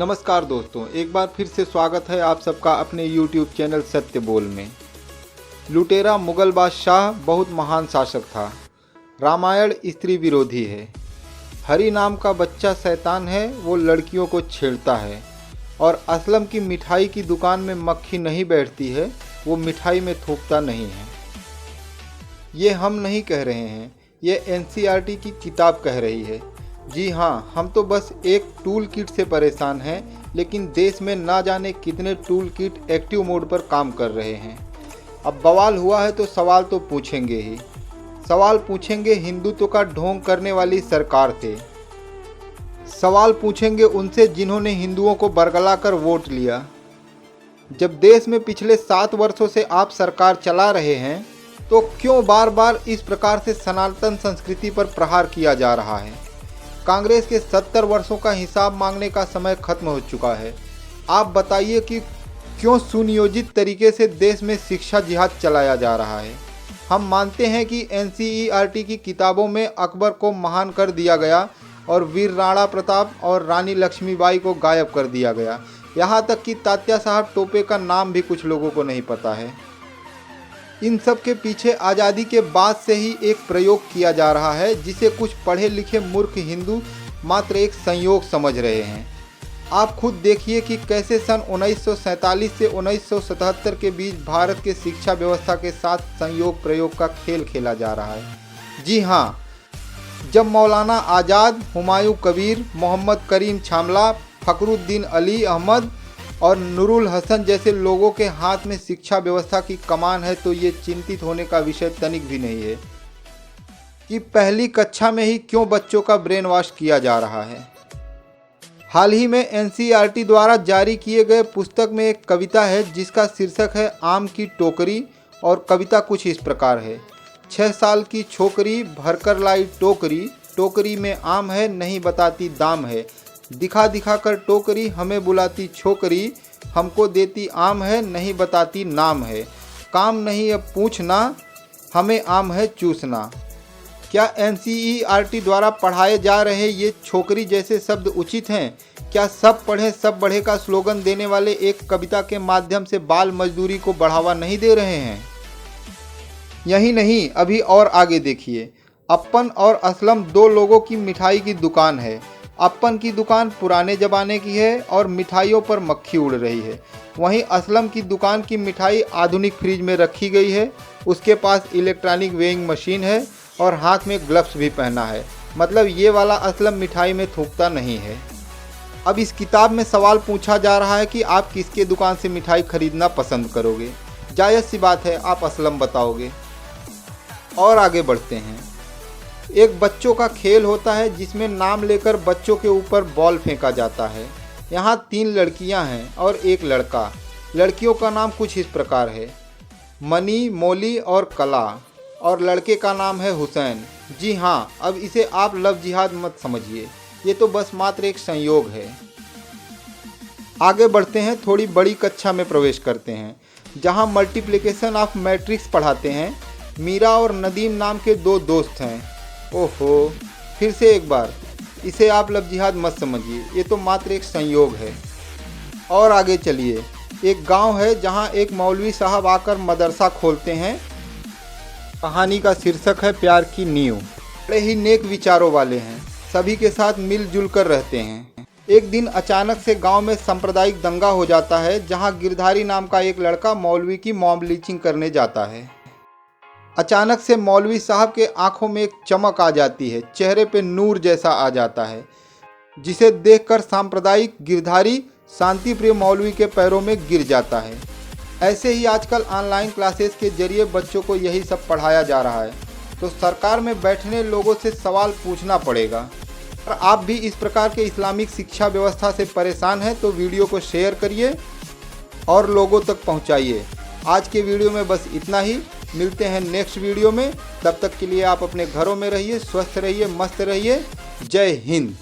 नमस्कार दोस्तों, एक बार फिर से स्वागत है आप सबका अपने YouTube चैनल सत्य बोल में। लुटेरा मुगल बादशाह बहुत महान शासक था। रामायण स्त्री विरोधी है। हरि नाम का बच्चा शैतान है, वो लड़कियों को छेड़ता है। और असलम की मिठाई की दुकान में मक्खी नहीं बैठती है, वो मिठाई में थूकता नहीं है। ये हम नहीं कह रहे हैं, ये NCERT की किताब कह रही है। जी हाँ, हम तो बस एक टूल किट से परेशान हैं, लेकिन देश में ना जाने कितने टूल किट एक्टिव मोड पर काम कर रहे हैं। अब बवाल हुआ है तो सवाल तो पूछेंगे ही। सवाल पूछेंगे हिंदुत्व का ढोंग करने वाली सरकार से। सवाल पूछेंगे उनसे जिन्होंने हिंदुओं को बरगला कर वोट लिया। जब देश में पिछले 7 वर्षों से आप सरकार चला रहे हैं, तो क्यों बार बार इस प्रकार से सनातन संस्कृति पर प्रहार किया जा रहा है? कांग्रेस के 70 वर्षों का हिसाब मांगने का समय खत्म हो चुका है। आप बताइए कि क्यों सुनियोजित तरीके से देश में शिक्षा जिहाद चलाया जा रहा है। हम मानते हैं कि NCERT की किताबों में अकबर को महान कर दिया गया और वीर राणा प्रताप और रानी लक्ष्मीबाई को गायब कर दिया गया। यहाँ तक कि तात्या साहब टोपे का नाम भी कुछ लोगों को नहीं पता है। इन सब के पीछे आज़ादी के बाद से ही एक प्रयोग किया जा रहा है, जिसे कुछ पढ़े लिखे मूर्ख हिंदू मात्र एक संयोग समझ रहे हैं। आप खुद देखिए कि कैसे सन 1947 से 1977 के बीच भारत के शिक्षा व्यवस्था के साथ संयोग प्रयोग का खेल खेला जा रहा है। जी हाँ, जब मौलाना आज़ाद, हुमायूं कबीर, मोहम्मद करीम छामला, फखरुद्दीन अली अहमद और नूरुल हसन जैसे लोगों के हाथ में शिक्षा व्यवस्था की कमान है, तो ये चिंतित होने का विषय तनिक भी नहीं है कि पहली कक्षा में ही क्यों बच्चों का ब्रेन वॉश किया जा रहा है। हाल ही में NCERT द्वारा जारी किए गए पुस्तक में एक कविता है जिसका शीर्षक है आम की टोकरी, और कविता कुछ इस प्रकार है। 6 साल की छोकरी भरकर लाई टोकरी, टोकरी में आम है नहीं बताती दाम है। दिखा दिखा कर टोकरी हमें बुलाती छोकरी, हमको देती आम है नहीं बताती नाम है। काम नहीं अब पूछना, हमें आम है चूसना। क्या NCERT द्वारा पढ़ाए जा रहे ये छोकरी जैसे शब्द उचित हैं? क्या सब पढ़ें सब बढ़े का स्लोगन देने वाले एक कविता के माध्यम से बाल मजदूरी को बढ़ावा नहीं दे रहे हैं? यही नहीं, अभी और आगे देखिए। अप्पन और असलम 2 लोगों की मिठाई की दुकान है। अप्पन की दुकान पुराने ज़माने की है और मिठाइयों पर मक्खी उड़ रही है। वहीं असलम की दुकान की मिठाई आधुनिक फ्रिज में रखी गई है। उसके पास इलेक्ट्रॉनिक वेइंग मशीन है और हाथ में ग्लव्स भी पहना है। मतलब ये वाला असलम मिठाई में थूकता नहीं है। अब इस किताब में सवाल पूछा जा रहा है कि आप किसके दुकान से मिठाई खरीदना पसंद करोगे? जायज़ सी बात है, आप असलम बताओगे। और आगे बढ़ते हैं। एक बच्चों का खेल होता है जिसमें नाम लेकर बच्चों के ऊपर बॉल फेंका जाता है। यहाँ 3 लड़कियाँ हैं और 1 लड़का। लड़कियों का नाम कुछ इस प्रकार है, मनी, मोली और कला, और लड़के का नाम है हुसैन। जी हाँ, अब इसे आप लव जिहाद मत समझिए, ये तो बस मात्र एक संयोग है। आगे बढ़ते हैं, थोड़ी बड़ी कक्षा में प्रवेश करते हैं, जहाँ मल्टीप्लिकेशन ऑफ मैट्रिक्स पढ़ाते हैं। मीरा और नदीम नाम के 2 दोस्त हैं। ओहो, फिर से एक बार, इसे आप लव जिहाद मत समझिए, ये तो मात्र एक संयोग है। और आगे चलिए। एक गांव है जहां एक मौलवी साहब आकर मदरसा खोलते हैं। कहानी का शीर्षक है प्यार की नींव। बड़े ही नेक विचारों वाले हैं, सभी के साथ मिलजुल कर रहते हैं। एक दिन अचानक से गांव में सांप्रदायिक दंगा हो जाता है, जहां गिरधारी नाम का एक लड़का मौलवी की मॉब लिंचिंग करने जाता है। अचानक से मौलवी साहब के आंखों में एक चमक आ जाती है, चेहरे पे नूर जैसा आ जाता है, जिसे देखकर सांप्रदायिक गिरधारी शांति प्रिय मौलवी के पैरों में गिर जाता है। ऐसे ही आजकल ऑनलाइन क्लासेस के जरिए बच्चों को यही सब पढ़ाया जा रहा है, तो सरकार में बैठने लोगों से सवाल पूछना पड़ेगा। और आप भी इस प्रकार के इस्लामिक शिक्षा व्यवस्था से परेशान हैं तो वीडियो को शेयर करिए और लोगों तक पहुंचाइए। आज के वीडियो में बस इतना ही। मिलते हैं नेक्स्ट वीडियो में। तब तक के लिए आप अपने घरों में रहिए, स्वस्थ रहिए, मस्त रहिए। जय हिंद।